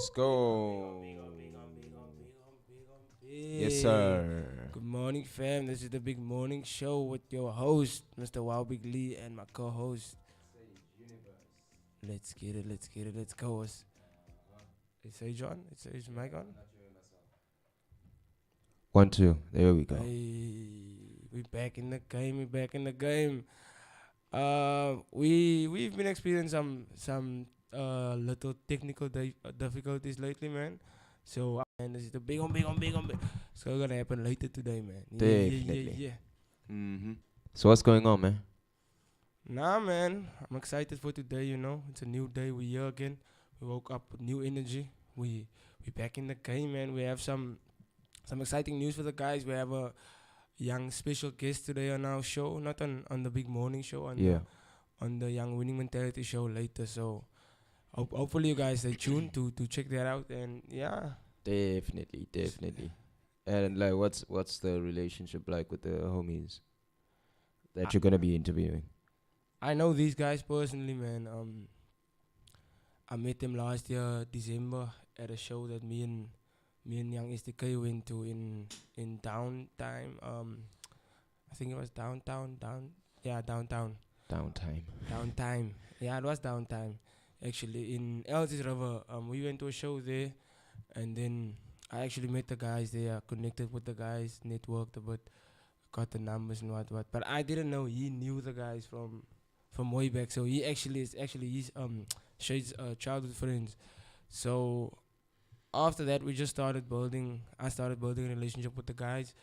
Let's go. Yes, sir. Good morning, fam. This is the Big Morning Show with your host, Mr. Wow Big Lee, and my co-host. Let's get it. Let's get it. Let's go. It's Sage on. It's mic on. One, two. There we go. Hey, we back in the game. We back in the game. We've been experiencing some little technical difficulties lately, man. So and this is the big on. So gonna happen later today, man. Definitely. Yeah. So what's going on, man? Nah, man, I'm excited for today. You know, it's a new day. We here again. We woke up with new energy. We back in the game, man. We have some exciting news for the guys. We have a young special guest today on our show, not on the big morning show, Yeah. on the young winning mentality show later. So hopefully you guys stay tuned to check that out. And yeah, Definitely. And like, what's the relationship like with the homies that I, you're gonna be interviewing? I know these guys personally, man. I met them last year December at a show that me and Young SDK went to in downtime. I think it was downtown. Downtime. Downtime. Yeah, it was downtime. Actually, in Elsis River, we went to a show there, and then I actually met the guys there, connected with the guys, networked a bit, got the numbers and what. But I didn't know he knew the guys from way back. So he actually is actually his Shade's childhood friends. So after that, we just started building. I started building a relationship with the guys,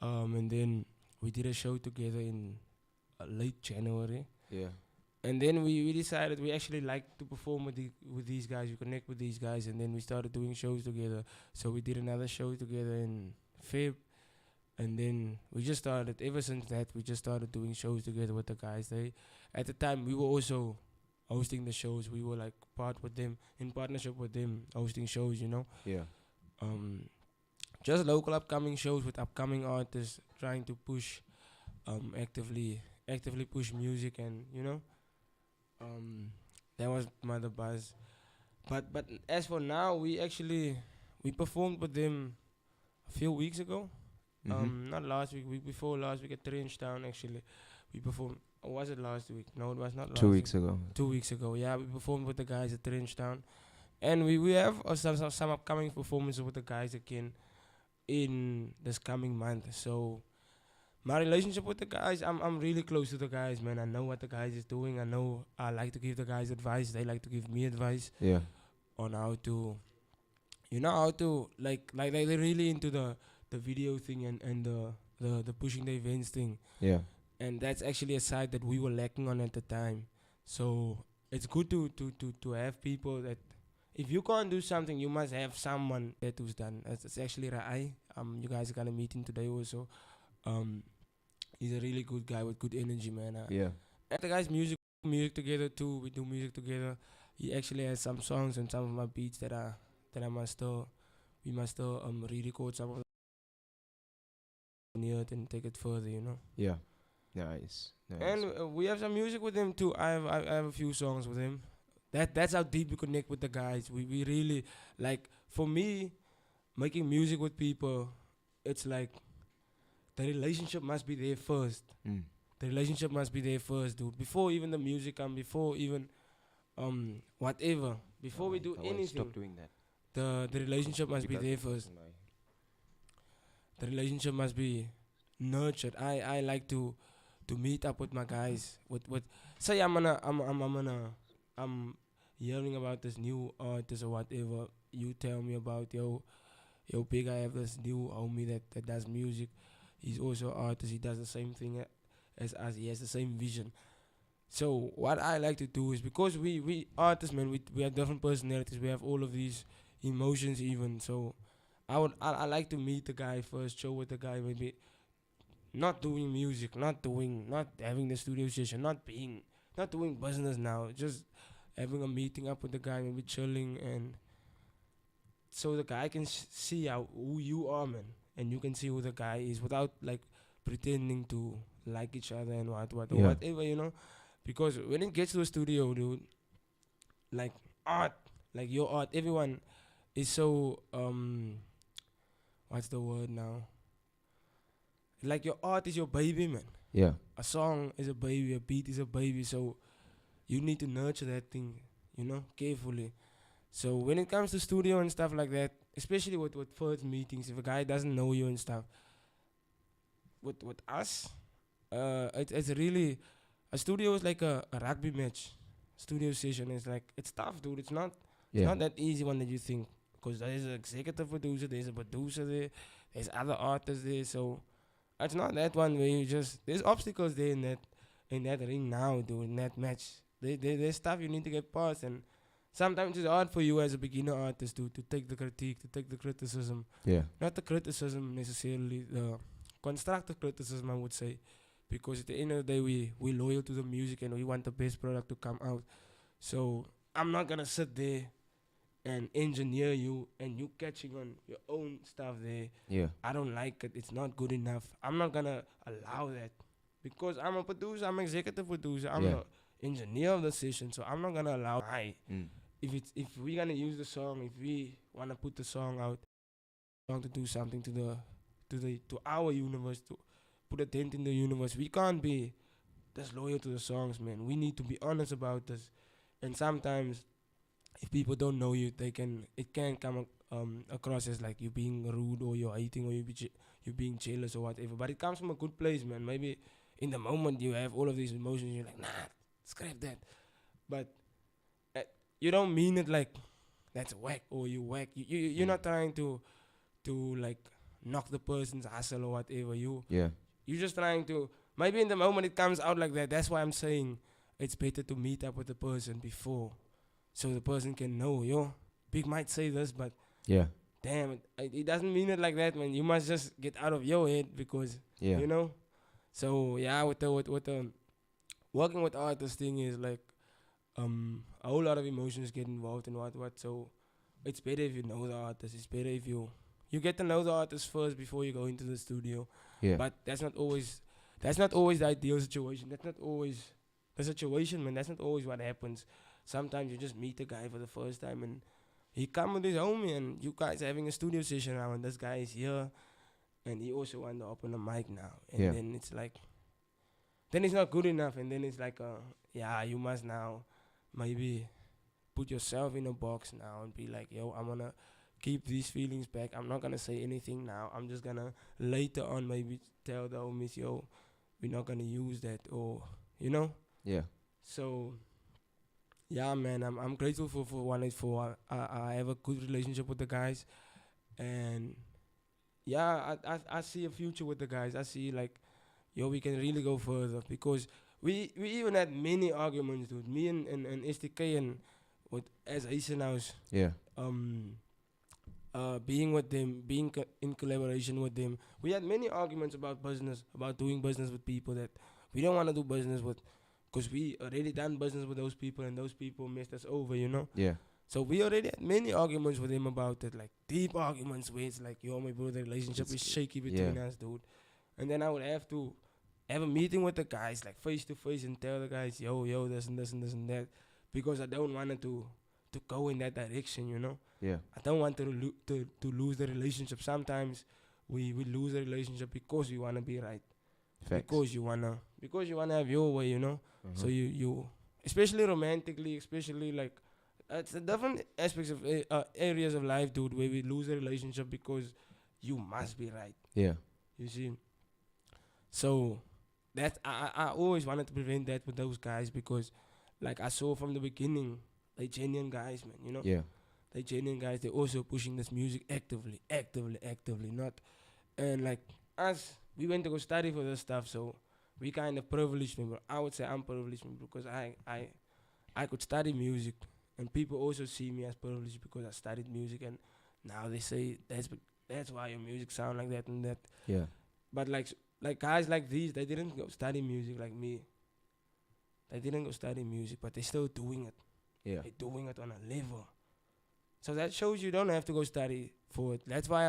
and then we did a show together in late January. Yeah. And then we decided we actually like to perform with these guys. We connect with these guys, and then we started doing shows together. So we did another show together in Feb, and then we just started. Ever since that, we just started doing shows together with the guys. They, at the time, we were also hosting the shows. We were like in partnership with them, hosting shows. You know, Yeah. um, just local upcoming shows with upcoming artists, trying to push, actively push music, and um, that was Mother Buzz. But as for now, we performed with them a few weeks ago. Not last week, week before last week at Trench Town. Actually, we performed. Or was it last week? No, it was not last Two week. weeks ago. 2 weeks ago. Yeah, we performed with the guys at Trench Town, and we have some upcoming performances with the guys again in this coming month. So my relationship with the guys, I'm really close to the guys, man. I know what the guys is doing. I know I like to give the guys advice. They like to give me advice Yeah. on how to, how to like they're really into the video thing and the pushing the events thing. Yeah. And that's actually a side that we were lacking on at the time. So it's good to have people that if you can't do something, you must have someone that who's done. It's actually Rai. You guys are gonna meet him today also. Um, he's a really good guy with good energy, man. Yeah. And the guys music together too. We do music together. He actually has some songs and some of my beats that I must still we must still re-record some of them here and take it further, you know. Yeah. Nice. And we have some music with him too. I have a few songs with him. That's how deep we connect with the guys. We really like, for me, making music with people. It's like the relationship must be there first. Mm. The relationship must be there first, dude. Before even the music come, before even whatever, before we do anything, Stop doing that. the relationship must be Because there first. The relationship must be nurtured. I like to meet up with my guys. With say I'm hearing about this new artist or whatever. You tell me about yo big. I have this new homie that does music. He's also an artist. He does the same thing as us. He has the same vision. So what I like to do is, because we artists, man, we have different personalities. We have all of these emotions even. So I like to meet the guy first, show with the guy, maybe not doing music, not having the studio session, not doing business now, just having a meeting up with the guy, maybe chilling, and so the guy can see who you are, man, and you can see who the guy is without like pretending to like each other and what or Yeah. whatever, because when it gets to a studio, dude, like art, like your art, everyone. is so what's the word now? Like your art is your baby, man. Yeah. A song is a baby, a beat is a baby, so you need to nurture that thing, carefully. So when it comes to studio and stuff like that, especially with first meetings, if a guy doesn't know you and stuff, with us, it's really a studio is like a rugby match. Studio session is like it's tough, dude. It's Yeah. not that easy one that you think because there's an executive producer, there's a producer there, there's other artists there, so it's not that one where you just there's obstacles there in that ring now, dude. In that match, there's stuff you need to get past, and sometimes it's hard for you as a beginner artist to take the critique, to take the criticism, Yeah. not the criticism necessarily, the constructive criticism, I would say, because at the end of the day, we loyal to the music and we want the best product to come out. So I'm not gonna sit there and engineer you and you catching on your own stuff there. Yeah. I don't like it. It's not good enough. I'm not gonna allow that because I'm a producer. I'm executive producer. I'm Yeah. a engineer of the session. So I'm not gonna allow. Mm. If we're gonna use the song, if we wanna put the song out, song to do something to our universe, to put a dent in the universe, we can't be disloyal to the songs, man. We need to be honest about this. And sometimes if people don't know you, it can come across as like you being rude or you're hating or you being jealous or whatever. But it comes from a good place, man. Maybe in the moment you have all of these emotions, you're like, nah, scrap that. But uh, you don't mean it like that's whack or you whack. You're not trying to like knock the person's hustle or whatever. Yeah. You're just trying to. Maybe in the moment it comes out like that. That's why I'm saying it's better to meet up with the person before, so the person can know. Big might say this, but Yeah. damn, it doesn't mean it like that, man. You must just get out of your head because Yeah. you know. So yeah, with the working with artists thing is like a whole lot of emotions get involved in what. So it's better if you know the artist. It's better if you get to know the artist first before you go into the studio. Yeah. But that's not always the ideal situation. That's not always the situation, man. That's not always what happens. Sometimes you just meet a guy for the first time and he come with his homie and you guys are having a studio session now and this guy is here and he also want to open a mic now. And Yeah. then it's like then it's not good enough and then it's like yeah, you must now maybe put yourself in a box now and be like, yo, I'm gonna keep these feelings back. I'm not gonna say anything now. I'm just gonna later on maybe tell the homies, yo, we're not gonna use that or Yeah. So yeah, man, I'm grateful for 184. I have a good relationship with the guys, and yeah, I see a future with the guys. I see like, yo, we can really go further because we even had many arguments, dude. Me and STK and with as Asian House, Yeah. being with them, in collaboration with them, we had many arguments about business, about doing business with people that we don't want to do business with, because we already done business with those people and those people messed us over, Yeah. So we already had many arguments with him about it, like deep arguments where it's like, yo, my bro, the relationship is shaky between us, dude. And then I would have to have a meeting with the guys, like face to face, and tell the guys, yo, this and this and this and that, because I don't want it to go in that direction, Yeah. I don't want to lose the relationship. Sometimes we lose the relationship because we want to be right. Facts. Because you wanna have your way, So you especially romantically, especially like it's the different aspects of areas of life, dude, where we lose a relationship because you must be right. Yeah. You see. So that I always wanted to prevent that with those guys because, like I saw from the beginning, they genuine guys, man. Yeah. They genuine guys. They're also pushing this music actively, not and like us. We went to go study for this stuff, so we kind of privileged me. But I would say I'm privileged because I could study music, and people also see me as privileged because I studied music, and now they say that's why your music sound like that and that. Yeah. But like guys like these, they didn't go study music like me. They didn't go study music, but they're still doing it. Yeah. They're doing it on a level. So that shows you don't have to go study for it. That's why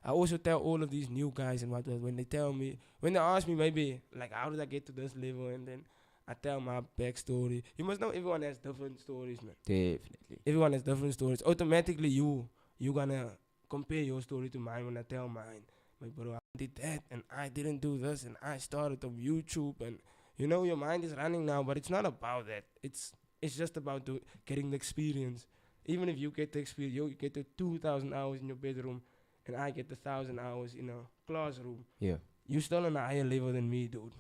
I also tell all of these new guys and when they ask me maybe like how did I get to this level, and then I tell my backstory. You must know everyone has different stories, man. Definitely. Everyone has different stories. Automatically you you're gonna compare your story to mine when I tell mine. Like, bro, I did that and I didn't do this and I started on YouTube and your mind is running now, but it's not about that. It's just about getting the experience. Even if you get the experience, you get the 2,000 hours in your bedroom, and I get the 1,000 hours in a classroom. Yeah. You're still on a higher level than me, dude.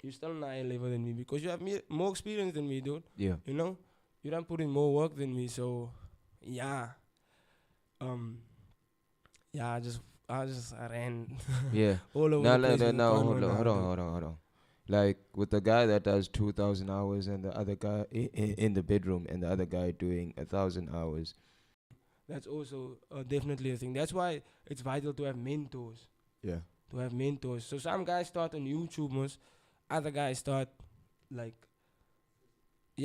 You're still on a higher level than me because you have more experience than me, dude. Yeah. You don't put in more work than me, so yeah. Yeah, I ran Yeah. all over No, the place. no, no, with the no. convo Hold on, now, hold on, dude. hold on, hold on. Like with the guy that does 2,000 hours and the other guy in the bedroom and the other guy doing 1,000 hours. That's also definitely a thing. That's why it's vital to have mentors. Yeah. To have mentors. So some guys start on YouTube, other guys start like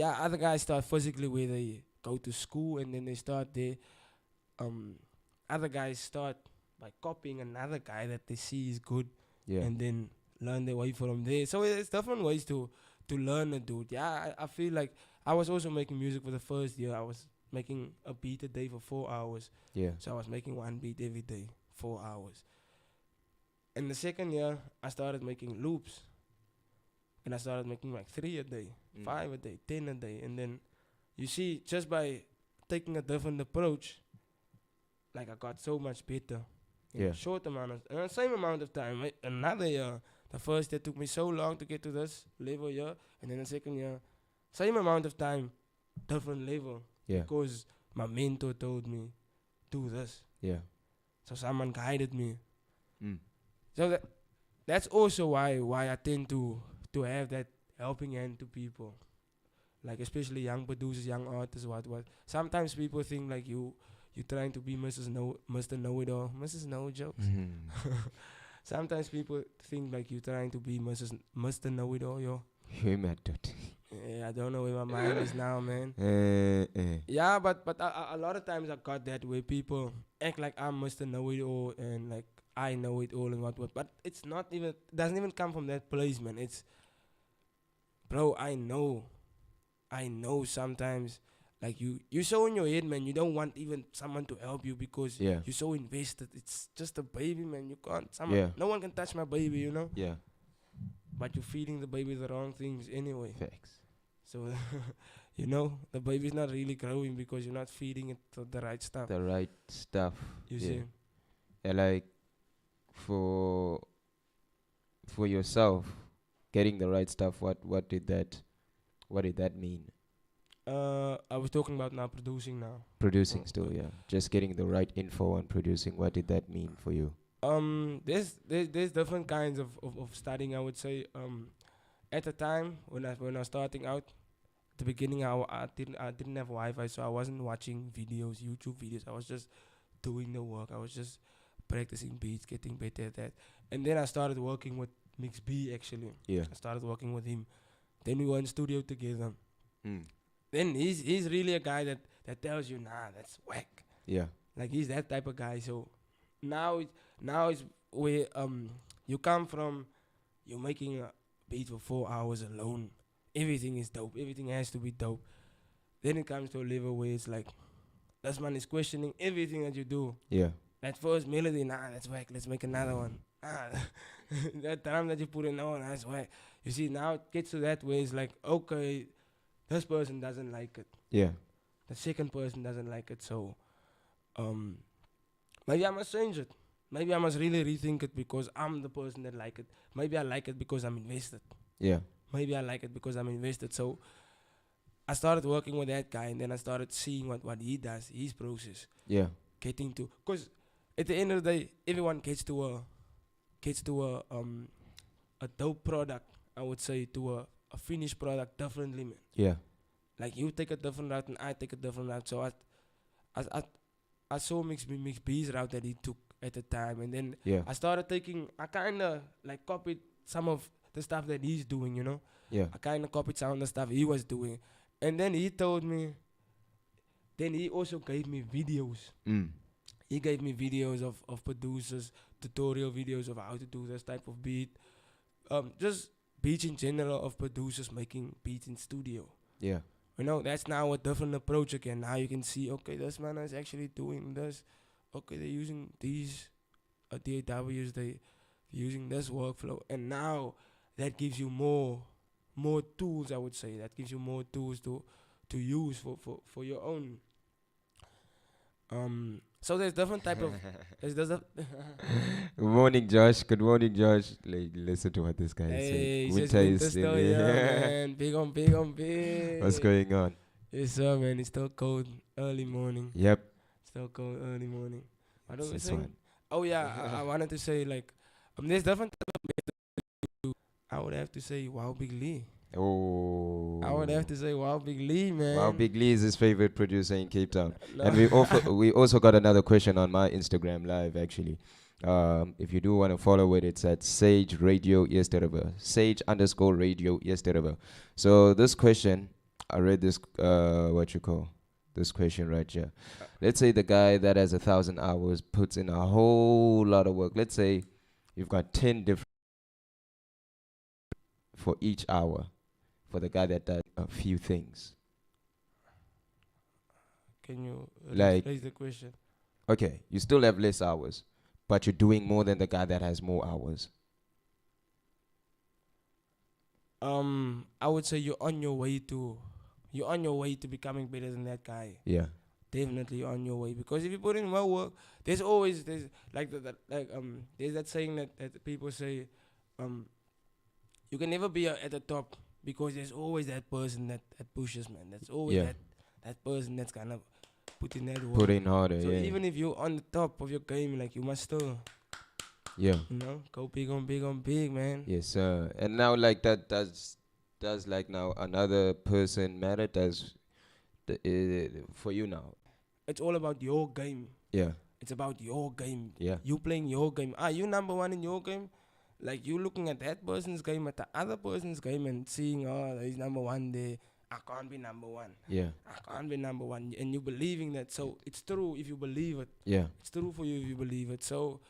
other guys start physically where they go to school and then they start there. Other guys start by copying another guy that they see is good Yeah. and then learn their way from there. So it's different ways to learn a dude. Yeah, I feel like I was also making music for the first year. I was making a beat a day for 4 hours. Yeah. So I was making one beat every day, 4 hours. In the second year, I started making loops. And I started making like 3 a day, 5 a day, 10 a day. And then, you see, just by taking a different approach, like I got so much better. In Yeah. a short amount of, same amount of time. Right? Another year, the first year took me so long to get to this level here. And then the second year, same amount of time, different level. Yeah. Because my mentor told me, do this. Yeah. So someone guided me. Mm. So that's also why I tend to have that helping hand to people, like especially young producers, young artists. What? Sometimes people think like you're trying to be Mr. Know-it-all, Mrs. No jokes. Sometimes people think like you're trying to be Mr. Know-it-all, yo. You mad dude. Yeah, I don't know where my mind is now, man. Eh. Yeah, but a lot of times I got that where people act like I'm Mr. Know-it-all and like I know it all and what. But it's not even, doesn't even come from that place, man. It's, bro, I know sometimes, like you so in your head, man, you don't want even someone to help you because Yeah. you're so invested. It's just a baby, man. You can't, Yeah. no one can touch my baby, Yeah. but you're feeding the baby the wrong things anyway. Facts. So, the baby's not really growing because you're not feeding it the right stuff. The right stuff. You yeah. see? And like for yourself, getting the right stuff. What did that mean? I was talking about now producing now. Producing still, yeah. Just getting the right info on producing. What did that mean for you? There's different kinds of studying. I would say. At the time when I was starting out, at the beginning I didn't have Wi-Fi, so I wasn't watching videos, YouTube videos. I was just doing the work. I was just practicing beats, getting better at that. And then I started working with Mix B actually. Yeah. I started working with him. Then we were in studio together. Mm. Then he's really a guy that tells you, nah, that's whack. Yeah. Like he's that type of guy. So now it's where you come from, you're making a beat for 4 hours alone. Everything is dope. Everything has to be dope. Then it comes to a level where it's like, this man is questioning everything that you do. Yeah. That first melody, nah, that's whack. Let's make another one. That drum that you put in, oh, that's whack. You see, now it gets to that way. It's like, okay, this person doesn't like it. Yeah. The second person doesn't like it. So, maybe I must change it. Maybe I must really rethink it because I'm the person that like it. Maybe I like it because I'm invested. Yeah. Maybe I like it because I'm invested. So I started working with that guy, and then I started seeing what he does, his process, Yeah. getting to. Because at the end of the day, everyone gets to a dope product. I would say to a finished product differently, man. Yeah. Like you take a different route and I take a different route. So I saw Mix B's route that he took at the time, and then Yeah. I kind of like copied some of the stuff that he's doing, Yeah. I kind of copied some of the stuff he was doing. And then he told me, then he also gave me videos. Mm. He gave me videos of producers, tutorial videos of how to do this type of beat. Just beats in general of producers making beats in studio. Yeah. You know, that's now a different approach again. Now you can see, okay, this man is actually doing this. Okay, they're using these DAWs, they using this workflow, and now that gives you more tools. I would say that gives you more tools to use for your own. So there's different type of there's Good morning, Josh. Good morning, Josh. Like, listen to what this guy is saying. hey, it's just Winter winter is still in. here, man. Big on What's big. going on? Yes, sir, man. It's still cold early morning. Yep, Still cold early morning. What it's was I this saying? one. Oh yeah, I wanted to say like, there's different. I would have to say Wow Big Lee. I would have Oh, to say Wow Big Lee, wow, man. Big Lee is his favorite producer in Cape Town. No. And we also got another question on my Instagram live actually. If you do want to follow it, it's at Sage Radio Yesterday. Sage underscore Radio Yesterday. So this question, I read this what you call this question right here. Let's say the guy that has 1,000 hours puts in a whole lot of work. Let's say you've got 10 different for each hour for the guy that does a few things. Can you Like, rephrase the question? okay, you still have less hours, but you're doing more than the guy that has more hours. I would say you're on your way to becoming better than that guy. Yeah, Definitely you're on your way, because if you put in more work, there's like there's that saying that people say, um you can never be at the top, because there's always that person that pushes, man. That's always yeah. that person that's gonna put in that Put work. in harder, So yeah. even if you're on the top of your game, like, you must still, Yeah. go big on big, man. Yes, sir. And now, like, that does like now another person matter? Does for you now? It's all about your game. Yeah, It's about your game. yeah, You playing your game. Are you number one in your game? Like, you looking at that person's game, at the other person's game, and seeing, oh, he's number one there. I can't be number one. yeah, I can't be number one. And you believing that. So it's true if you believe it. yeah. It's true for you if you believe it. So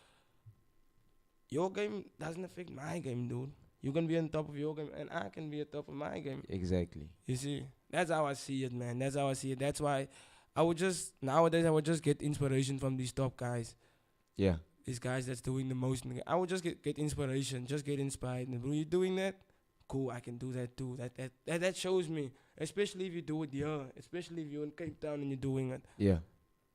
your game doesn't affect my game, dude. You can be on top of your game, and I can be on top of my game. Exactly. You see, that's how I see it, man. That's how I see it. That's why nowadays I would just get inspiration from these top guys. Yeah, These guys that's doing the most. I would just get inspiration, just get inspired. And when you're doing that, cool, I can do that too. That shows me, especially if you do it here, especially if you're in Cape Town and you're doing it. yeah.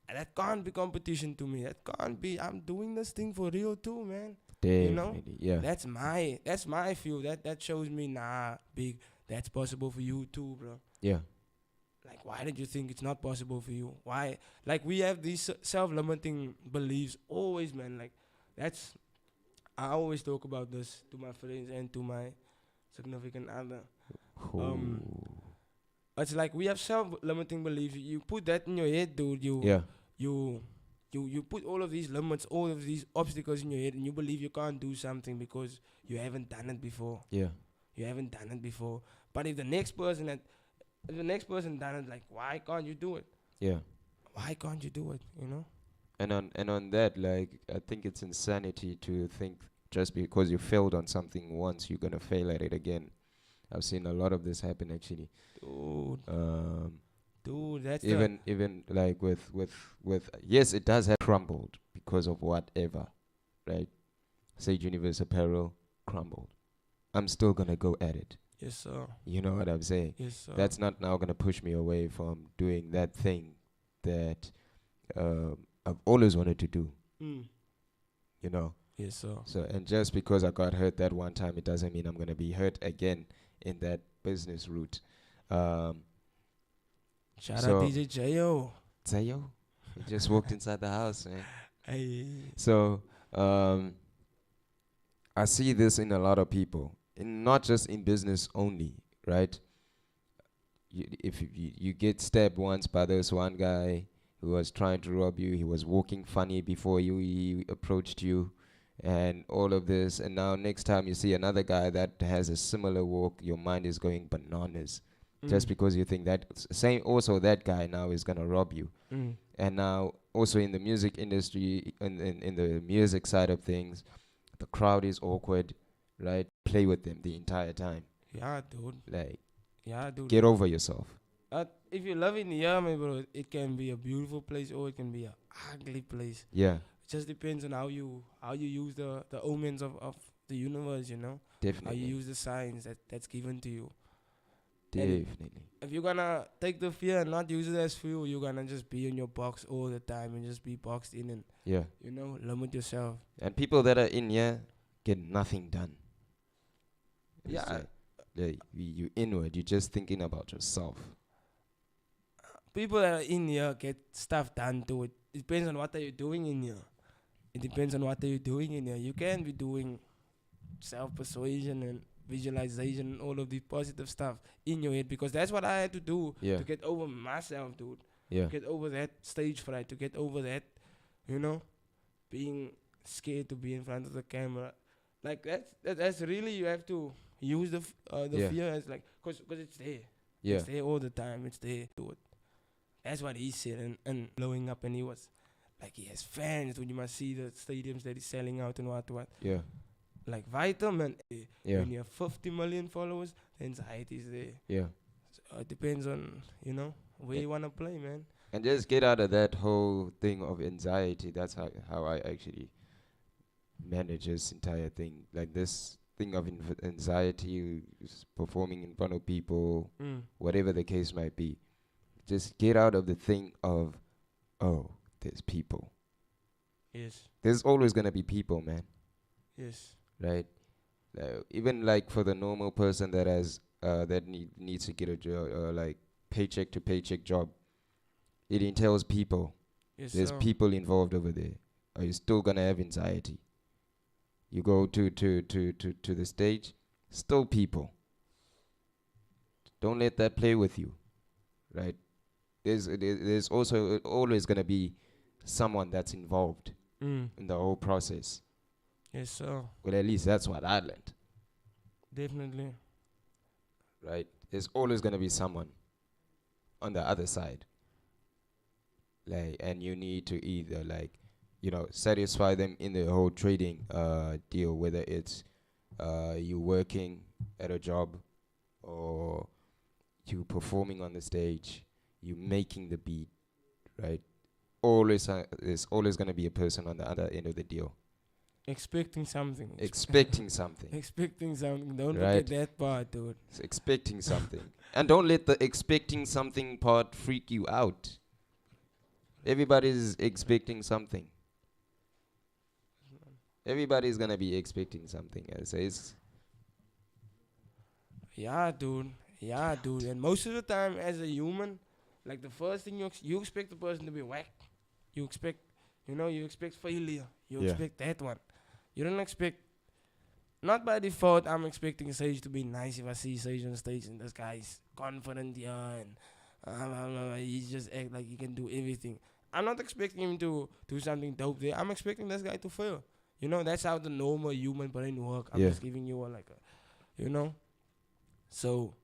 And that can't be competition to me. That can't be. I'm doing this thing for real too, man. Definitely. Yeah, That's my feel. That shows me, nah, big. That's possible for you too, bro. yeah, Like, why did you think it's not possible for you? Why? Like, we have these self-limiting beliefs always, man. Like, I always talk about this to my friends and to my significant other. Um, Ooh. It's like we have self-limiting beliefs. You put that in your head, dude. Yeah, You, you put all of these limits, all of these obstacles in your head, and you believe you can't do something because you haven't done it before. yeah, You haven't done it before. But if the next person done it, like, why can't you do it? yeah. Why can't you do it? You know? And on that, like, I think it's insanity to think just because you failed on something once, you're gonna fail at it again. I've seen a lot of this happen actually. Dude, Um, that's even like with yes, it does have crumbled because of whatever, right? Sage Universe Apparel crumbled. I'm still gonna go at it. yes, sir. You know what I'm saying? Yes, sir. That's not now gonna push me away from doing that thing that I've always wanted to do. Mm. You know. Yes, sir. So, and just because I got hurt that one time, it doesn't mean I'm gonna be hurt again in that business route. Um, Shout so- out DJ J.O. Tayo, he just walked inside the house, man. Hey. So, I see this in a lot of people, not just in business only, right? If you get stabbed once by this one guy who was trying to rob you, he was walking funny before he approached you, and all of this, and now next time you see another guy that has a similar walk, your mind is going bananas, just because you think that same also that guy now is gonna rob you. Mm. And now also in the music industry, in the music side of things, the crowd is awkward, right? Play with them the entire time. Yeah, dude. Like, Yeah, dude. get over yourself. If you live in here, my bro, it can be a beautiful place or it can be a ugly place. Yeah, It just depends on how you use the omens of the universe, you know. How you definitely, use the signs that's given to you. And definitely. if you're gonna take the fear and not use it as fuel, you're gonna just be in your box all the time and just be boxed in and Yeah, limit yourself. and people that are in here get nothing done. It's Yeah, you inward. You're just thinking about yourself. people that are in here get stuff done to it. It depends on what are you doing in here. It depends on what are you doing in here. You can be doing self persuasion and visualization and all of the positive stuff in your head because that's what I had to do Yeah, to get over myself, dude. yeah, To get over that stage fright, to get over that, you know, being scared to be in front of the camera. Like that's really you have to use the yeah, fear as like cause it's there. yeah, It's there all the time. It's there. Do it. That's what he said and blowing up and he was like he has fans when you must see the stadiums that he's selling out and what. yeah, Like Vitamin, yeah, when you have 50 million followers, the anxiety is there. yeah. So it depends on, where A- you want to play, man. And just get out of that whole thing of anxiety. That's how I actually manage this entire thing. Like this thing of anxiety, performing in front of people, Mm. whatever the case might be. Just get out of the thing of, oh, there's people. Yes, There's always gonna be people, man. yes. Right? Even like for the normal person that has that needs to get a job, like paycheck to paycheck job, it entails people. Yes, There's sir. people involved over there. Are you still gonna have anxiety? You go to the stage, still people. Don't let that play with you, right? There's also always gonna be someone that's involved Mm. in the whole process. Yes, sir. Well, at least that's what I learned, Definitely. right? There's always gonna be someone on the other side, like, and you need to either like, satisfy them in the whole trading deal, whether it's you working at a job or you performing on the stage, you making the beat, right? Always, there's always gonna be a person on the other end of the deal, Expecting something. expecting something, Expecting something. Don't right? forget that part, dude. Expecting something, and don't let the expecting something part freak you out. Everybody's expecting something. Everybody's gonna be expecting something. So it's Yeah, dude. Yeah, dude. And most of the time, as a human, like the first thing you expect the person to be whack. You expect, you expect failure. You Yeah. expect that one. You don't expect. Not by default, I'm expecting Sage to be nice if I see Sage on stage and this guy's confident, yeah, and he just act like he can do everything. I'm not expecting him to do something dope there. I'm expecting this guy to fail. That's how the normal human brain work. I'm Yeah. just giving you you know. So,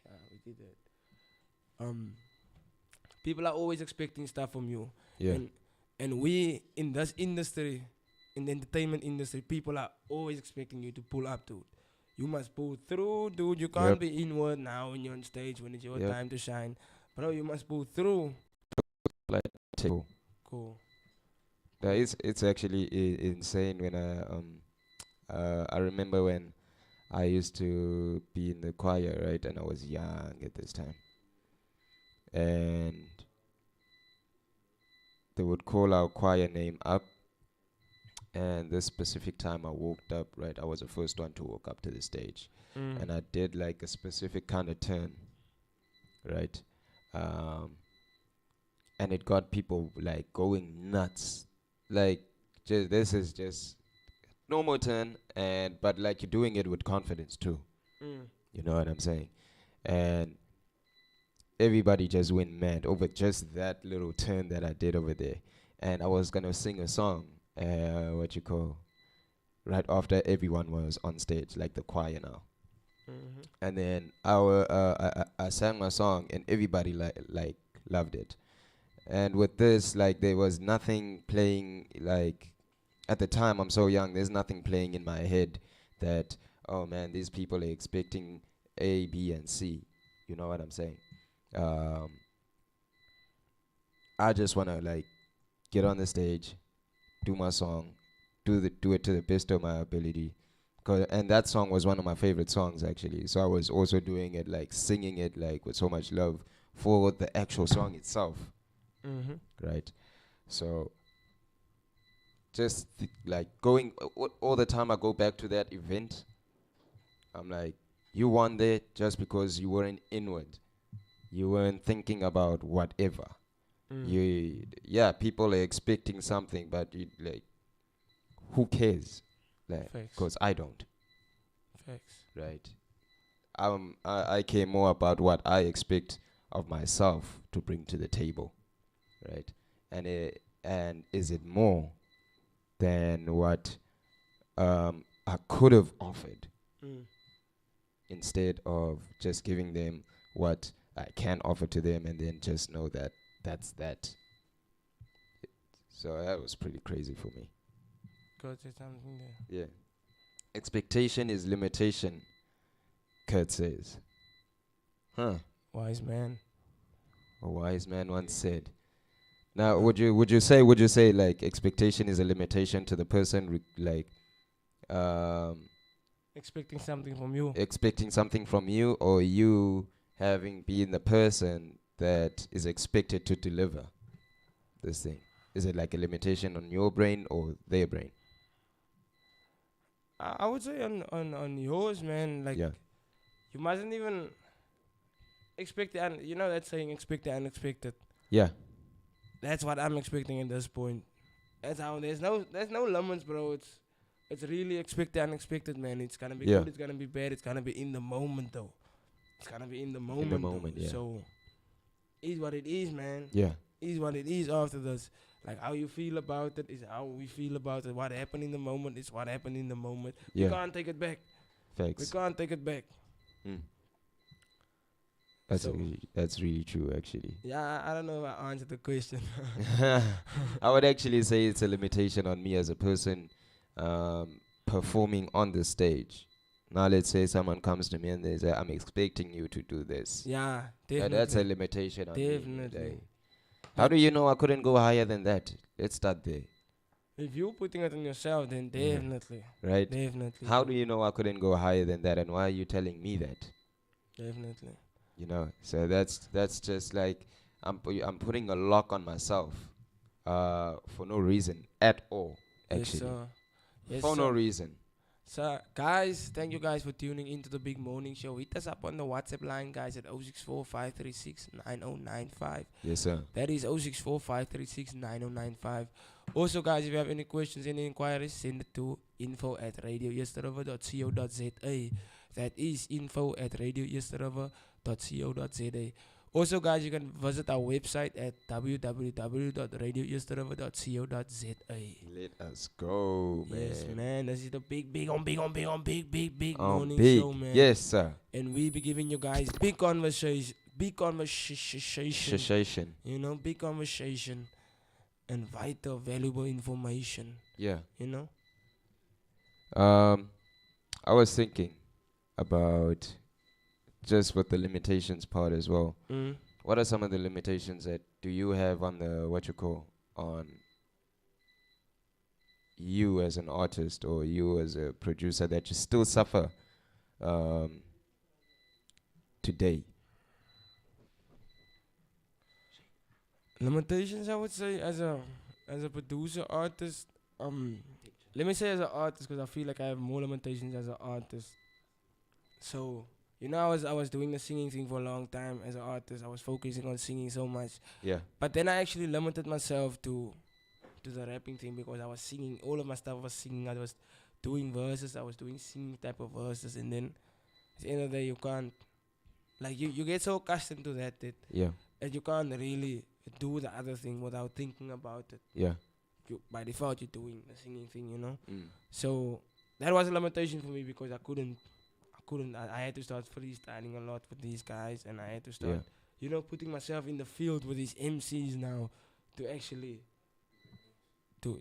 yeah, we did that. People are always expecting stuff from you, yeah, and we in this industry, in the entertainment industry, people are always expecting you to pull up, dude. You must pull through, dude. You can't Yep. be inward now when you're on stage when it's your Yep. time to shine, bro. You must pull through. like cool. Cool. Yeah, it's actually insane when I remember when I used to be in the choir, right, and I was young at this time, and they would call our choir name up, and this specific time I walked up, right, I was the first one to walk up to the stage, Mm. and I did like a specific kind of turn, right, um, and it got people like going nuts, like this is just normal turn, and but like you're doing it with confidence too. Mm. You know what I'm saying? And everybody just went mad over just that little turn that I did over there. And I was gonna sing a song, what you call, right after everyone was on stage, like the choir now. Mm-hmm. And then I sang my song, and everybody like loved it. And with this, like there was nothing playing like at the time. I'm so young. There's nothing playing in my head that, oh man, these people are expecting A, B, and C. You know what I'm saying? Um, I just wanna like get on the stage, do my song, do it to the best of my ability. And that song was one of my favorite songs actually. So I was also doing it like singing it like with so much love for the actual song itself, Mm-hmm. right? So just like going all the time I go back to that event, I'm like, you won there just because you weren't inward. You weren't thinking about whatever. Mm. Yeah, people are expecting something, but you like, who cares? Like, Facts. cause I don't, Facts. right? I care more about what I expect of myself to bring to the table, right? And is it more than what I could have offered Mm. instead of just giving them what I can offer to them and then just know that that's that. So that was pretty crazy for me. Go say something there. Yeah. Expectation is limitation, Kurt says. Huh. Wise man. A wise man once said. Now, would you say like expectation is a limitation to the person like um Expecting something from you. expecting something from you, or you having been the person that is expected to deliver this thing? Is it like a limitation on your brain or their brain? I would say on yours, man. Like Yeah. you mustn't even expect the you know that saying, expect the unexpected. Yeah. That's what I'm expecting at this point. That's how there's no limits, bro. It's really expect the unexpected, man. It's gonna be Yeah. good. It's gonna be bad. It's gonna be in the moment, though. It's gonna be in the In the moment, moment, though. yeah. So is what it is, man. Yeah. Is what it is after this. Like how you feel about it is how we feel about it. What happened in the moment is what happened in the moment. We Yeah. can't take it back. We Facts. can't take it back. Mm. So That's really true actually. yeah, I don't know if I answered the question. I would actually say it's a limitation on me as a person performing on the stage. Now, let's say someone comes to me and they say, I'm expecting you to do this. Yeah, That's a definitely. limitation on me. Definitely. Like, how do you know I couldn't go higher than that? Let's start there, If you're putting it on yourself, then Yeah. definitely. right? Definitely. How do you know I couldn't go higher than that? And why are you telling me that? Definitely. You know, so that's just like I'm putting a lock on myself for no reason at all, Yes, actually. sir. Yes, For no sir. reason. So, guys, thank you guys for tuning into the Big Morning Show. Hit us up on the WhatsApp line, guys, at 064 Yes, sir. That is 064 Also, guys, if you have any questions, any inquiries, send it to info@radioyesterriver.co.za. That is info@radioyesterriver.co.za. Also, guys, you can visit our website at www.radioyesterriver.co.za. Let us go, man. Yes, man. This is the big On morning big. show, man. Yes, sir. And we be giving you guys big conversation. Shashation. You know, big conversation and vital, valuable information. Yeah. You know. I was thinking about just with the limitations part as well. Mm. What are some of the limitations that do you have on the what you call on you as an artist or you as a producer that you still suffer um, today? Limitations, I would say, as a producer, artist. Let me say as an artist, because I feel like I have more limitations as an artist. So, you know, I was doing the singing thing for a long time as an artist. I was focusing on singing so much, Yeah. but then I actually limited myself to the rapping thing because I was singing. All of my stuff was singing. I was doing verses. I was doing singing type of verses, and then at the end of the day, you can't, like, you get so accustomed to that Yeah. and you can't really do the other thing without thinking about it. Yeah. By default, you're doing the singing thing, you know. Mm. So that was a limitation for me because I couldn't. I had to start freestyling a lot with these guys, and I had to start, Yeah. you know, putting myself in the field with these MCs now to actually, to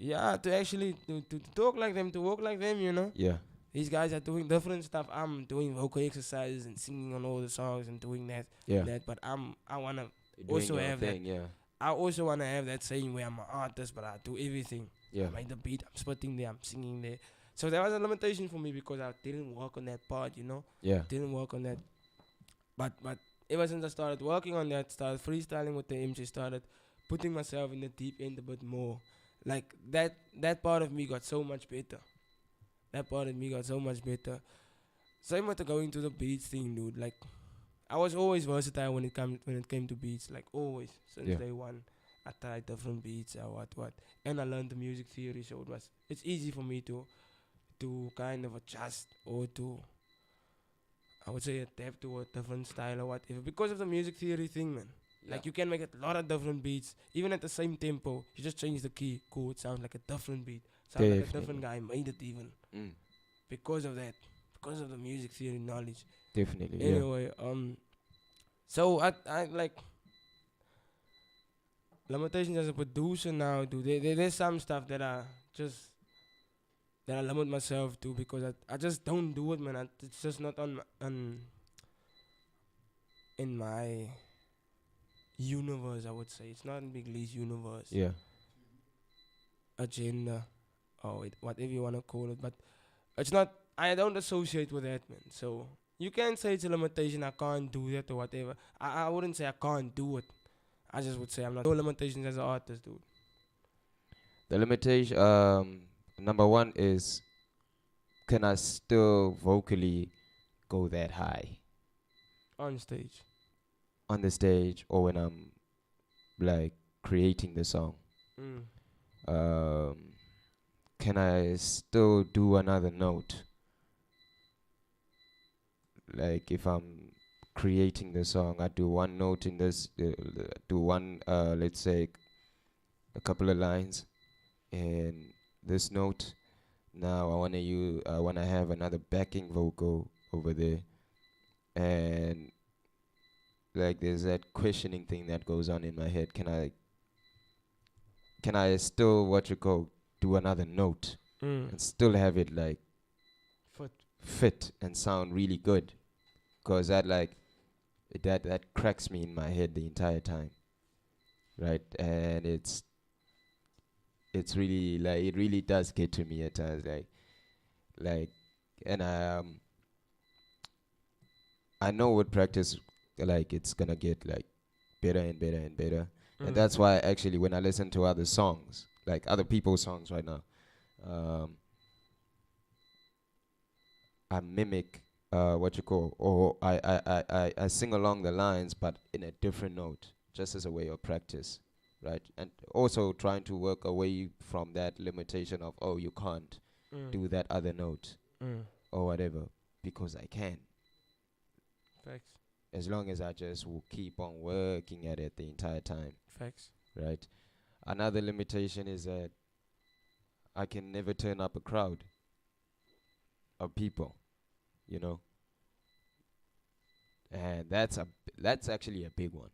talk like them, to walk like them, you know. Yeah. These guys are doing different stuff. I'm doing vocal exercises and singing on all the songs and doing that, Yeah. that. But I wanna You're doing also your have that. thing. Yeah. I also wanna have that saying where I'm an artist, but I do everything. Yeah. I made the beat, I'm spitting there, I'm singing there. So that was a limitation for me because I didn't work on that part, Yeah. Didn't work on that. But ever since I started working on that, started freestyling with the MC, started putting myself in the deep end a bit more. Like that part of me got so much better. That part of me got so much better. Same with the going to the beats thing, dude. Like I was always versatile when it came to beats. Like always since Yeah. day one, I tried different beats or what, and I learned the music theory. So it's easy for me to kind of adjust or to, I would say, adapt to a different style or whatever because of the music theory thing, man. Like you can make a lot of different beats, even at the same tempo. You just change the key, cool. It sounds like a different beat. Sounds like a different Definitely. guy made it even Mm. because of that, because of the music theory knowledge. Definitely. Yeah. Anyway, so I like limitations as a producer now, dude. There's some stuff that I limit myself to because I just don't do it, man. It's just not on in my universe. I would say it's not in Big Lee's universe Yeah. agenda or whatever you wanna call it, but it's not. I don't associate with that, man. So you can say it's a limitation. I can't do that or whatever. I wouldn't say I can't do it. I just would say I'm not. No limitations as an artist, dude. The limitation. Number one is, can I still vocally go that high On stage. on the stage or when I'm like creating the song? Mm. Um, can I still do another note? Like if I'm creating the song, I do one note in this, do one, let's say, a couple of lines in this note. Now I wanna have another backing vocal over there, and like there's that questioning thing that goes on in my head. Can I still what you call do another note Mm. and still have it like Foot. fit and sound really good? Cause that cracks me in my head the entire time, right? And it's really like it really does get to me at times, like, and I know with practice, like it's gonna get like better and better and better, and Mm. that's why actually when I listen to other songs, like other people's songs right now, um, I mimic what you call, or I sing along the lines, but in a different note, just as a way of practice, right? And also trying to work away from that limitation of, oh, you can't Mm. do that other note Mm. or whatever, because I can, Facts. as long as I just will keep on working at it the entire time, Facts. right? Another limitation is that I can never turn up a crowd of people, you know, and that's actually a big one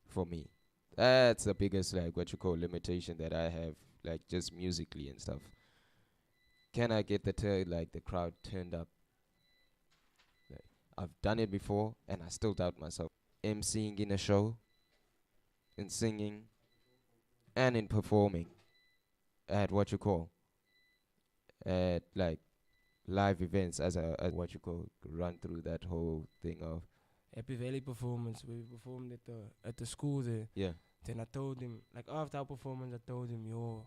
for me. That's the biggest like what you call limitation that I have, like just musically and stuff. Can I get like the crowd turned up? Like, I've done it before, and I still doubt myself. MCing in a show, in singing, and in performing at what you call at like live events as what you call run through that whole thing of Happy Valley performance. We performed at the school there. yeah. Then I told him, like after our performance, I told him, yo,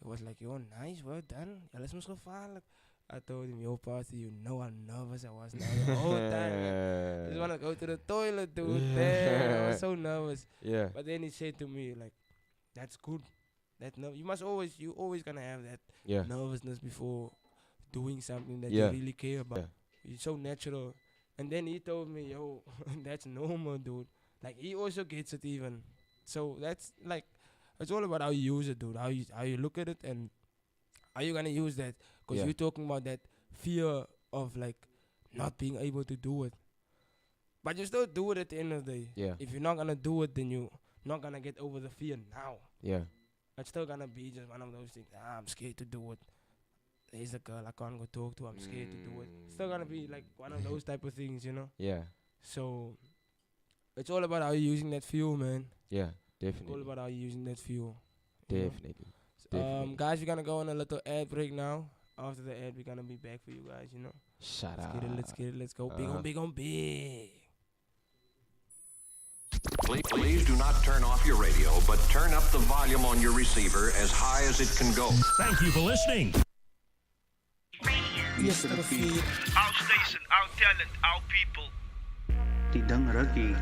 it was like, yo, nice, well done. Ja, let's go far. Like, I told him, yo, Pastor, you know how nervous I was now the whole time. I just wanna go to the toilet, dude. Damn, I was so nervous. Yeah. But then he said to me, like, that's good. You always gonna have that Yeah. nervousness before doing something that Yeah. you really care about. Yeah. It's so natural. And then he told me, yo, that's normal, dude. Like he also gets it even. So that's like, it's all about how you use it, dude. How you look at it and how you gonna use that. Because Yeah. you're talking about that fear of like not being able to do it. But you still do it at the end of the day. Yeah. If you're not gonna do it, then you not gonna get over the fear now. Yeah. It's still gonna be just one of those things. I'm scared to do it. there's a girl I can't go talk to. I'm scared to do it. Still gonna be like one of those type of things, you know. Yeah. So it's all about how you're using that fuel, man. Yeah. All Definitely. about how you're using that fuel. you know. Definitely. Definitely. Guys, we're gonna go on a little ad break now. After the ad, we're gonna be back for you guys. You know. Shut Let's up. get it. Let's get it. Let's go. Big Uh-huh. on big on big. Please do not turn off your radio, but turn up the volume on your receiver as high as it can go. Thank you for listening. Yes, to the feed. Our station, our talent, our people. Tidang Ragi.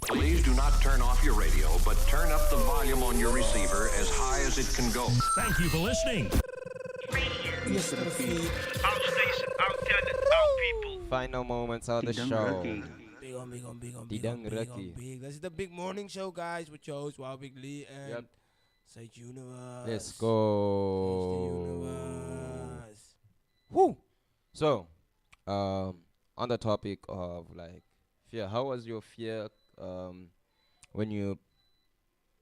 Please do not turn off your radio, but turn up the volume on your receiver as high as it can go. Thank you for listening. Our station, our talent, our people. Final moments of the Tidang show. Raki. Big on, big on, big on, big Tidang on, big on, Raki. big. This is the big morning show, guys, with your host, Wow Big Lee and Yep. Sage Universe. Let's Sage the go. Universe. Woo. So, on the topic of like fear, how was your fear when you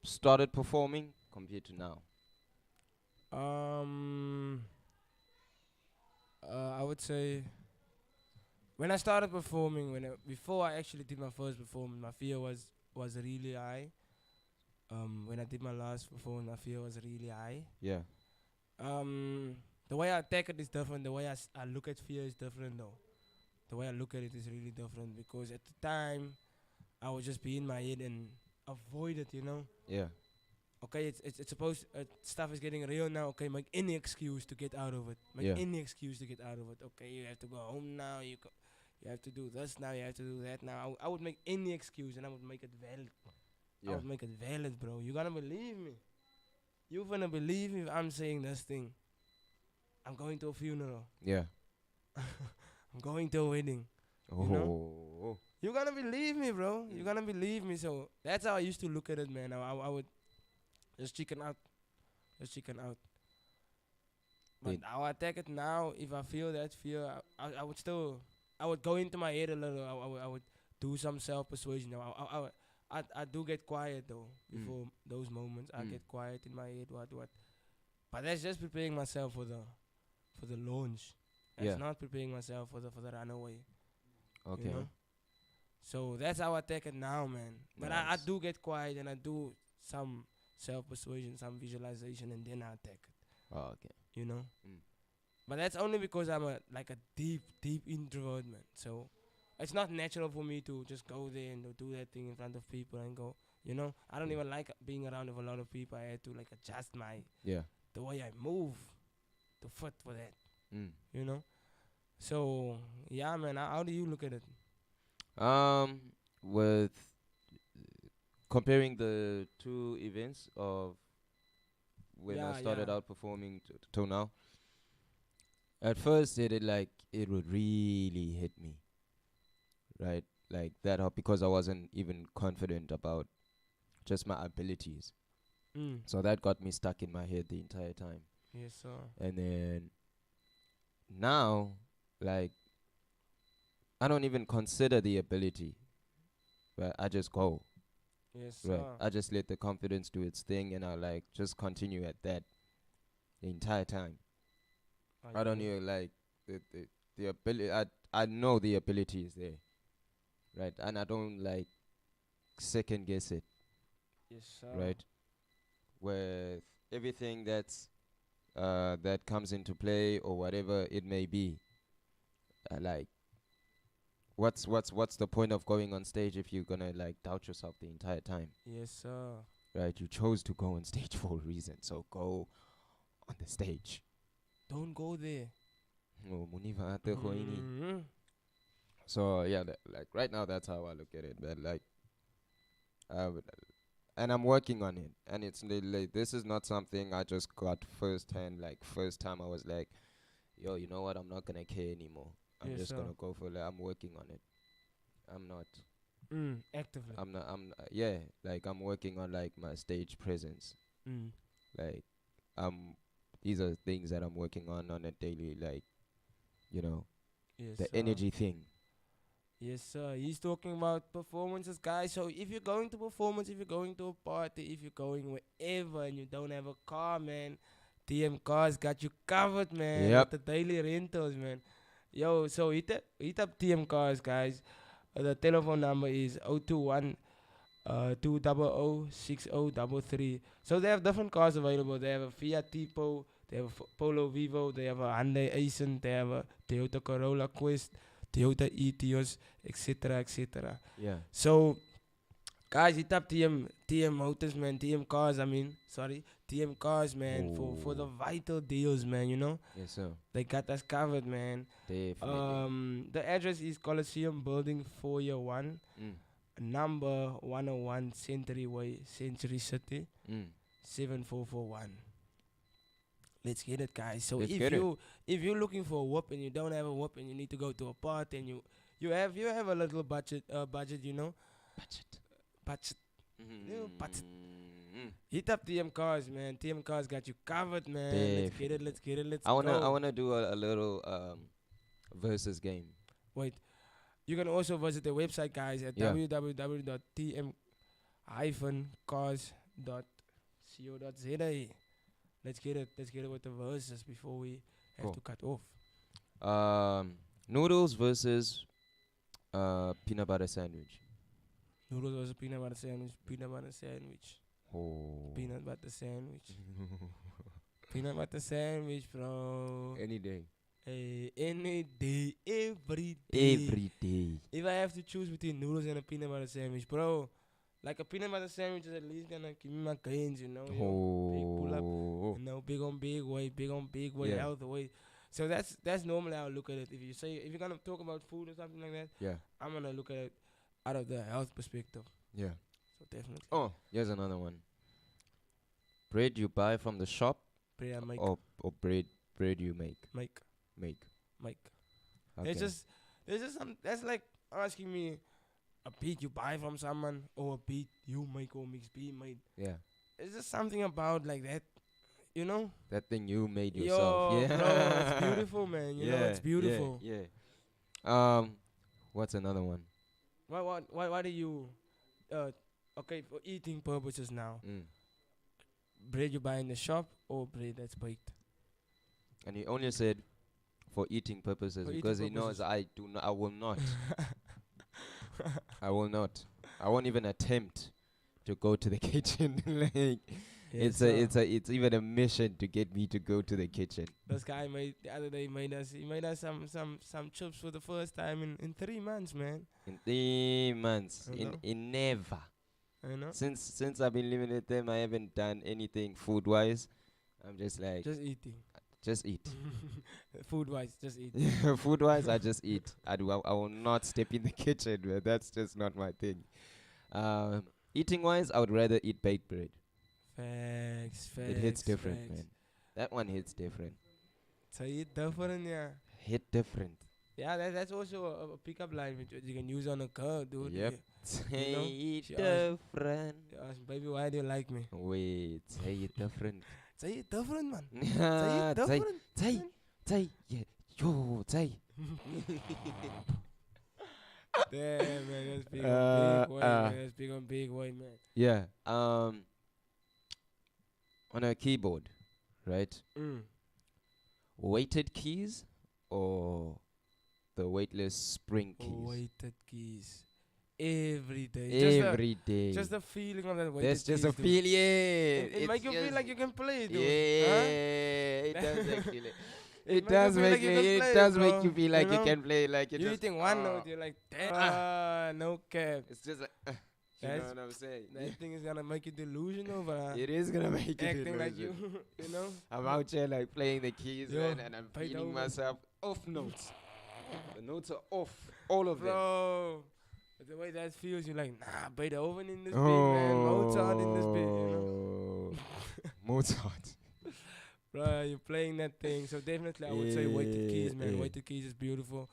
started performing compared to now? I would say when I started performing, before I actually did my first performance, my fear was really high. When I did my last performance, my fear was really high. Yeah. The way I attack it is different. The way I look at fear is different, though. The way I look at it is really different because at the time, I would just be in my head and avoid it, you know. Yeah. Okay, it's supposed stuff is getting real now. Okay, make any excuse to get out of it. Make Yeah. any excuse to get out of it. Okay, you have to go home now. You have to do this now. You have to do that now. I would make any excuse and I would make it valid. I Yeah. would make it valid, bro. You gonna believe me? You gonna believe me if I'm saying this thing? I'm going to a funeral. Yeah. I'm going to a wedding. Oh. know? You gonna believe me, bro. You gonna believe me. So that's how I used to look at it, man. I would just chicken out. Just chicken out. But Wait. how I attack it now, if I feel that fear, I would still, I would go into my head a little. I would do some self-persuasion. I do get quiet, though, before those moments. I get quiet in my head, what. But that's just preparing myself for the launch. That's Yeah. not preparing myself for the runaway. Okay. You know? So that's how I take it now, man. But I Nice. do get quiet and I do some self-persuasion, some visualization, and then I attack it, Oh, okay. you know? Mm. But that's only because I'm a deep introvert, man. So it's not natural for me to just go there and do that thing in front of people and go, you know? I don't even like being around with a lot of people. I had to adjust Yeah. the way I move to fit for that, Mm. you know? So, yeah, man, how do you look at it? With comparing the two events of when I Yeah, started yeah. out performing to now, at first it would really hit me, right? Like that because I wasn't even confident about just my abilities. Mm. So that got me stuck in my head the entire time. Yes, sir. And then now, like, I don't even consider the ability, but I just go. Yes, Right. sir. I just let the confidence do its thing and I just continue at that the entire time. I don't get it. even the ability. I know the ability is there. Right. And I don't second guess it. Yes, sir. Right. With everything that comes into play or whatever it may be. What's the point of going on stage if you're gonna doubt yourself the entire time? Yes, sir. Right, you chose to go on stage for a reason, so go on the stage. Don't go there. Oh, muniva ate go ini. Mhm. So yeah, right now that's how I look at it. But and I'm working on it, and it's this is not something I just got firsthand. First time I was like, yo, you know what? I'm not gonna care anymore. I'm Yes, just sir. gonna go for I'm working on it. I'm not. Actively. Yeah. I'm working on my stage presence. Mm. These are things that I'm working on a daily, Yes, the sir. energy thing. Yes, sir. He's talking about performances, guys. So if you're going to performance, if you're going to a party, if you're going wherever and you don't have a car, man, TM Cars got you covered, man. Yep. With the daily rentals, man. Yo, so hit up TM Cars, guys. The telephone number is 021 200 6033. So they have different cars available. They have a Fiat Tipo, they have a Polo Vivo, they have a Hyundai Accent, they have a Toyota Corolla Quest, Toyota Etios, etc., etc. Yeah. So, guys, hit up TM Motors, man. TM Cars, TM Cars, man, for the vital deals, man. You know, Yes, sir. they got us covered, man. Definitely. The address is Coliseum Building 401. number 101 Century Way, Century City, Mm. 7441. Let's get it, guys. So Let's if get it. you're looking for a whoop and you don't have a whoop and you need to go to a party and you have a little budget, you know, budget. Little budget. Mm. Hit up TM Cars, man. TM Cars got you covered, man. Let's get it. Let's get it. Let's I wanna go. I wanna do a little versus game. Wait, you can also visit the website, guys, at Yeah. www.tm-cars.co.za. Let's get it. Let's get it with the verses before we have Cool. to cut off. Noodles versus peanut butter sandwich. Noodles was a peanut butter sandwich. Peanut butter sandwich. Oh. Peanut butter sandwich. Peanut butter sandwich, bro. Any day. Hey, any day, every day. Every day. If I have to choose between noodles and a peanut butter sandwich, bro, like a peanut butter sandwich is at least gonna give me my gains, you know. Big pull up, Oh. you know, big on big weight, Yeah. health weight. So that's normally how I look at it. If you're gonna talk about food or something like that, Yeah. I'm gonna look at it out of the health perspective. Yeah. So definitely. Oh, here's another one. Bread you buy from the shop Bread I make, or bread you make. make. Okay. It's just some. That's like asking me a beat you buy from someone or a beat you make or mix beat made. yeah. It's just something about like that, you know. That thing you made yourself. Yo, Yeah. bro, it's beautiful, man. You know, it's beautiful. Yeah. What's another one? Why do you, okay, for eating purposes now, Mm. bread you buy in the shop or bread that's baked? And he only said for eating purposes For eating because he knows purposes. I will not. I will not. I won't even attempt to go to the kitchen. Like it's even a mission to get me to go to the kitchen. This guy the other day made us some chips for the first time in 3 months, man. In 3 months. I know. In never. You know, Since I've been living with them, I haven't done anything food wise. I'm just like just eating. just eat. Food wise, just eat. Food wise, I just eat. I will not step in the kitchen, man. That's just not my thing. Eating wise, I would rather eat baked bread. Facts. It hits different, facts. man. That one hits different. So you different, yeah. Hit different. Yeah, that's also a pickup line which you can use on a girl, dude. Yep. know, Say it she asked- different. You ask, baby, why do you like me? Wait, say it different. Say it different, man. Say it Say, different. yeah, yo, say. Damn, man, that's big on big way, man. That's big on big way, man. Yeah. On a keyboard, right? Weighted keys or the weightless spring keys? Weighted keys. Every day. Every day. Just the feeling of that weighted That's just keys, a dude. feel, yeah. It make you feel like you can play, dude. Yeah, it does actually. It make you does feel make like you me. can It play, does bro. make you feel like You you know? can play. Like You just, hitting one note, you're like, damn, no cap. It's just like, you know That's- what I'm saying? That thing is gonna make you delusional, but It is gonna make you acting like you, delusional. you know. I'm out here like playing the keys, Yo, man, and I'm bite feeling over. myself off notes. The notes are off, all of them. Bro, but the way that feels, you're like, nah, Beethoven in this beat, man. Mozart in this beat, you know. Mozart. Bro, you're playing that thing. So definitely I would say weighted keys, man. Yeah. Weighted keys is beautiful.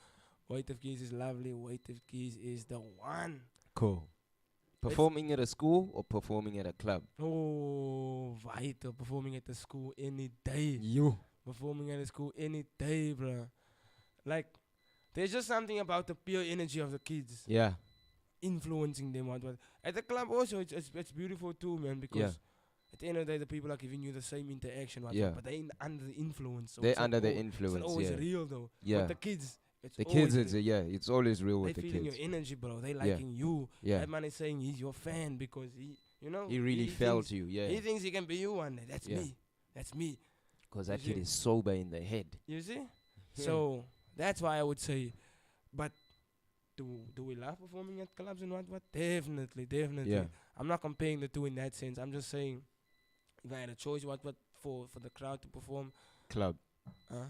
Weighted keys is lovely. Weighted keys is the one. Cool. Performing at a school or performing at a club? Oh, vital. Performing at the school any day. You. Performing at a school any day, bro. Like, there's just something about the pure energy of the kids Yeah. influencing them. What. At the club also, it's beautiful too, man, because Yeah. at the end of the day, the people are giving you the same interaction. Yeah. But they're under the influence. So They're it's under the It's not influence, always yeah. real, though. Yeah. But the kids, it's The always kids, it's, real. yeah, it's always real They with the feeling kids. your energy, bro. They Yeah. liking you. Yeah. That man is saying he's your fan because you know, He really felt thinks, you, yeah. He thinks he can be you one day. That's Yeah. me. That's me. Because that You kid see? is sober in the head. You see? So that's why I would say, but do we love performing at clubs and what? Definitely. Yeah. I'm not comparing the two in that sense. I'm just saying, if I had a choice, what for the crowd to perform, Club. huh?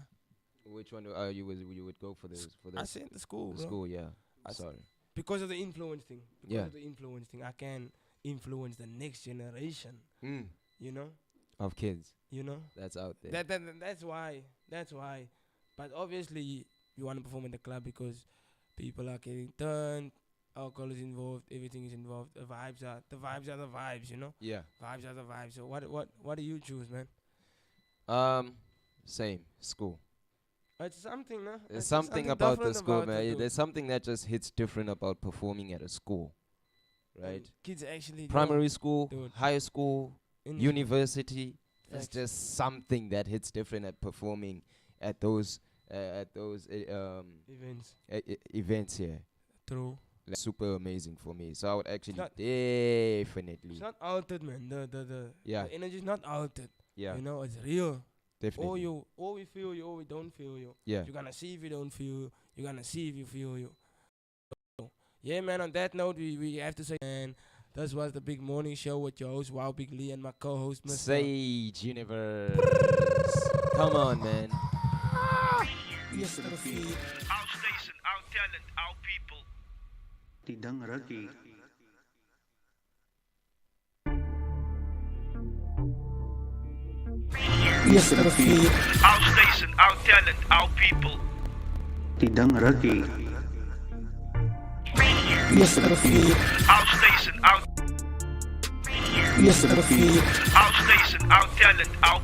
Which one you would go for this? For I this said the school, the bro. school, yeah. I s- Sorry. because of the influence thing. Because Yeah. of the influence thing, I can influence the next generation. You know. Of kids You know. that's out there. That's why. That's why. But obviously, you want to perform in the club because people are getting turned. Alcohol is involved. Everything is involved. The vibes are the vibes. You know. Yeah. Vibes are the vibes. So what do you choose, man? Same school. It's something, no? There's something about the different school, about it, man. dude. There's something that just hits different about performing at a school, right? And kids actually Primary school, dude. high school, in university. There's Facts. just something that hits different at performing at those events. events here. True. Like, super amazing for me. So I would actually not- definitely, It's not altered, man. The Yeah. the energy is not altered. yeah, You know, it's real. definitely, Or we feel you, or we don't feel you. yeah. You're gonna see if you don't feel you. You're gonna see if you feel you. So, yeah, man. On that note, we have to say, man, this was the Big Morning Show with your host, Wow Big Lee, and my co-host, Mr. Sage Universe. Come on, man. Yesterday, Our station, our talent, our people. Tidang Ragi. Yesterday, Our station, our talent, our people. Tidang Ragi. Yesterday, Our station, our yesterday, station, our talent, our